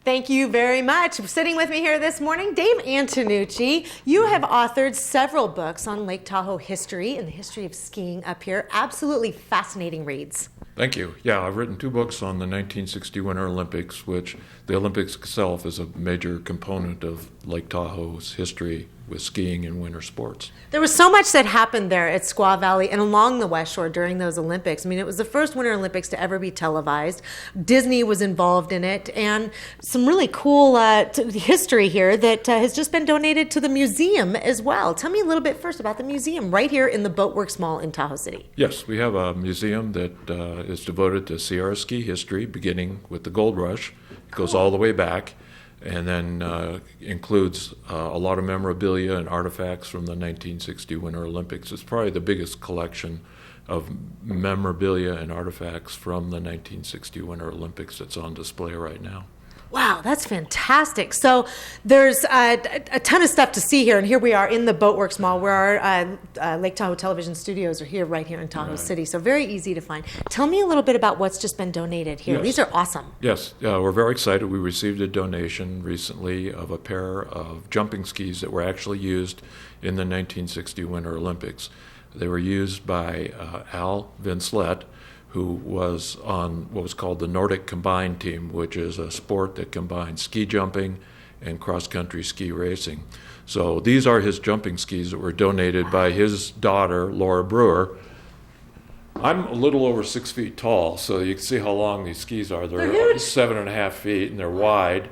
Thank you very much. Sitting with me here this morning, Dave Antonucci. You have authored several books on Lake Tahoe history and the history of skiing up here. Absolutely fascinating reads. Thank you. Yeah, I've written 2 books on the 1960 Winter Olympics, which the Olympics itself is a major component of Lake Tahoe's history with skiing and winter sports. There was so much that happened there at Squaw Valley and along the West Shore during those Olympics. I mean, it was the first Winter Olympics to ever be televised. Disney was involved in it, and some really cool history here that has just been donated to the museum as well. Tell me a little bit first about the museum right here in the Boatworks Mall in Tahoe City. Yes, we have a museum that is devoted to Sierra ski history, beginning with the gold rush. It goes all the way back, and then includes a lot of memorabilia and artifacts from the 1960 Winter Olympics. It's probably the biggest collection of memorabilia and artifacts from the 1960 Winter Olympics that's on display right now. Wow, that's fantastic. So there's a ton of stuff to see here, and here we are in the Boatworks Mall where our Lake Tahoe television studios are here, right here in Tahoe City, so very easy to find. Tell me a little bit about what's just been donated here. Yes. These are awesome. Yes, we're very excited. We received a donation recently of a pair of jumping skis that were actually used in the 1960 Winter Olympics. They were used by Al Vincelette, who was on what was called the Nordic Combined Team, which is a sport that combines ski jumping and cross-country ski racing. So these are his jumping skis that were donated by his daughter, Laura Brewer. I'm a little over 6 feet tall, so you can see how long these skis are. They're 7.5 feet, and they're wide.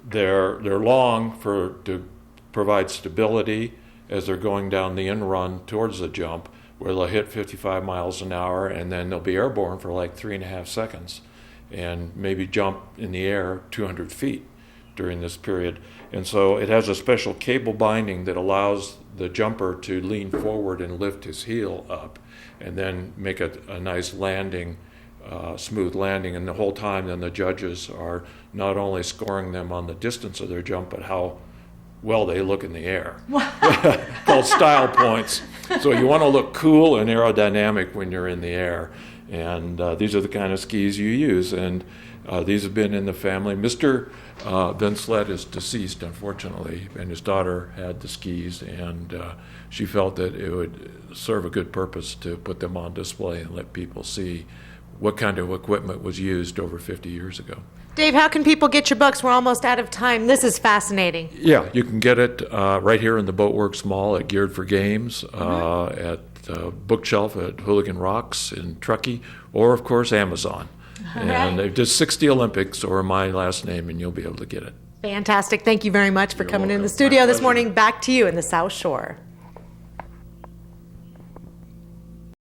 They're long to provide stability as they're going down the in-run towards the jump, where they'll hit 55 miles an hour, and then they'll be airborne for like 3.5 seconds and maybe jump in the air 200 feet during this period. And so it has a special cable binding that allows the jumper to lean forward and lift his heel up and then make a nice landing, smooth landing. And the whole time then the judges are not only scoring them on the distance of their jump, but how well they look in the air. Called style points. So you want to look cool and aerodynamic when you're in the air. And these are the kind of skis you use. And these have been in the family. Mr. Vincelette is deceased, unfortunately, and his daughter had the skis, and she felt that it would serve a good purpose to put them on display and let people see what kind of equipment was used over 50 years ago. Dave, how can people get your books? We're almost out of time. This is fascinating. Yeah, you can get it right here in the Boatworks Mall at Geared for Games, at Bookshelf at Hooligan Rocks in Truckee, or, of course, Amazon. And they've just 60 Olympics or my last name, and you'll be able to get it. Fantastic. Thank you very much for coming in the studio this morning. Back to you in the South Shore.